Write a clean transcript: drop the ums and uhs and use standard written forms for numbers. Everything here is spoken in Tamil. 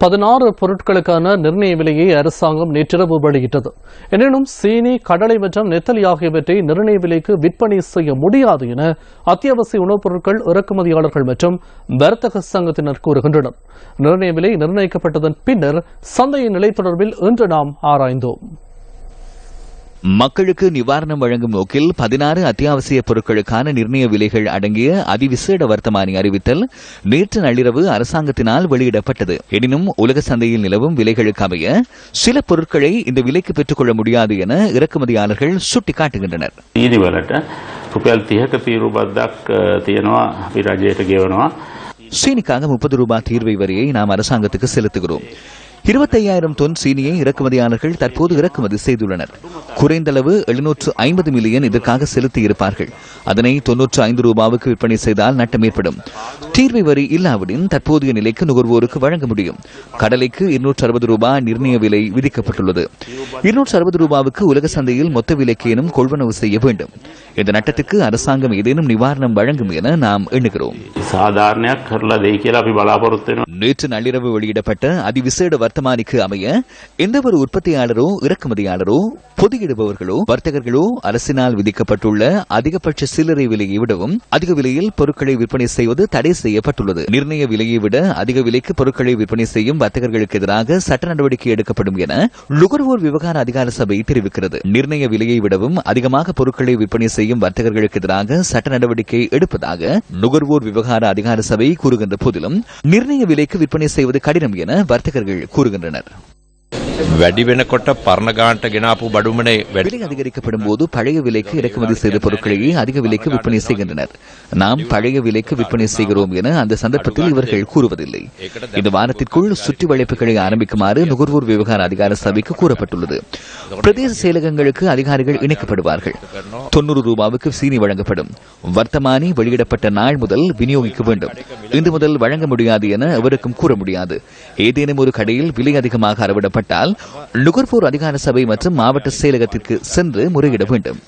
16 பொருட்களுக்கான நிர்ணய விலையை அரசாங்கம் நேற்றிரவு வெளியிட்டது. எனினும் சீனி, கடலை மற்றும் நெத்தலி ஆகியவற்றை நிர்ணய விலைக்கு விற்பனை செய்ய முடியாது என அத்தியாவசிய உணவுப் பொருட்கள் இறக்குமதியாளர்கள் மற்றும் வர்த்தக சங்கத்தினர் கூறுகின்றனர். நிர்ணய விலை நிர்ணயிக்கப்பட்டதன் பின்னர் சந்தையின் நிலை தொடர்பில் இன்று நாம் ஆராய்ந்தோம். மக்களுக்கு நிவாரணம் வழங்கும் நோக்கில் 16 அத்தியாவசிய பொருட்களுக்கான நிர்ணய விலைகள் அடங்கிய அதிவிசேட வர்த்தமானி அறிவித்தல் நேற்று நள்ளிரவு அரசாங்கத்தினால் வெளியிடப்பட்டது. எனினும் உலக சந்தையில் நிலவும் விலைகளுக்கு அமைய சில பொருட்களை இந்த விலைக்கு பெற்றுக்கொள்ள முடியாது என இறக்குமதியாளர்கள் சுட்டிக்காட்டுகின்றனர். சீனிக்காக 30 ரூபாய் தீர்வை வரியை நாம் அரசாங்கத்துக்கு செலுத்துகிறோம். 25,000 தொன் சீனியை இறக்குமதியாளர்கள் தற்போது இறக்குமதி செய்துள்ளனர். குறைந்தளவு 750 மில்லியன் இதற்காக செலுத்தி இருப்பார்கள். அதனை 95 ரூபாவுக்கு விற்பனை செய்தால் நட்டம் ஏற்படும். தீர்வை வரி இல்லாவிடின் தற்போதைய நிலைக்கு நுகர்வோருக்கு வழங்க முடியும். கடலைக்கு 260 ரூபாய் நிர்ணய விலை விதிக்கப்பட்டுள்ளது. 260 ரூபாவுக்கு உலக சந்தையில் மொத்த விலைக்கேனும் கொள்வனவு செய்ய வேண்டும். இந்த நட்டத்துக்கு அரசாங்கம் ஏதேனும் நிவாரணம் வழங்கும் என நாம் எண்ணுகிறோம். நேற்று நள்ளிரவு வெளியிடப்பட்ட அதிவிசேட வர்த்தமானிக்கு அமைய எந்தவொரு உற்பத்தியாளரோ இறக்குமதியாளரோ பொதியிடுபவர்களோ வர்த்தகர்களோ அரசினால் விதிக்கப்பட்டுள்ள அதிகபட்ச சில்லறை விலையை விடவும் அதிக விலையில் பொருட்களை விற்பனை செய்வது தடை செய்யப்பட்டுள்ளது. நிர்ணய விலையை விட அதிக விலைக்கு பொருட்களை விற்பனை செய்யும் வர்த்தகர்களுக்கு எதிராக சட்ட நடவடிக்கை எடுக்கப்படும் என நுகர்வோர் விவகார அதிகார சபை தெரிவிக்கிறது. நிர்ணய விலையை விடவும் அதிகமாக பொருட்களை விற்பனை செய்யும் வர்த்தகர்களுக்கு எதிராக சட்ட நடவடிக்கை எடுப்பதாக நுகர்வோர் விவகார அதிகார சபை கூறுகின்ற போதிலும் நிர்ணய விலைக்கு விற்பனை செய்வது கடினம் என வர்த்தகர்கள் கூறுகின்றனர். விலை அதிகரிக்கப்படும் போது பழைய விலைக்கு இறக்குமதி செய்த பொருட்களையே அதிக விலைக்கு விற்பனை செய்கின்றனர். நாம் பழைய விலைக்கு விற்பனை செய்கிறோம் என அந்த சந்தர்ப்பத்தில் இவர்கள் கூறுவதில்லை. இந்த வாரத்திற்குள் சுற்றி வளைப்புகளை ஆரம்பிக்குமாறு நுகர்வோர் விவகார அதிகார சபைக்கு கூறப்பட்டுள்ளது. பிரதேச செயலகங்களுக்கு அதிகாரிகள் இணைக்கப்படுவார்கள். 90 ரூபாவுக்கு சீனி வழங்கப்படும். வர்த்தமானி வெளியிடப்பட்ட நாள் முதல் விநியோகிக்க வேண்டும். இன்று முதல் வழங்க முடியாது என எவருக்கும் கூற முடியாது. ஏதேனும் ஒரு கடையில் விலை அதிகமாக அறவிடப்பட்டால் நுகர்வோர் அதிகார சபை மற்றும் மாவட்ட செயலகத்திற்கு சென்று முறையிட வேண்டும்.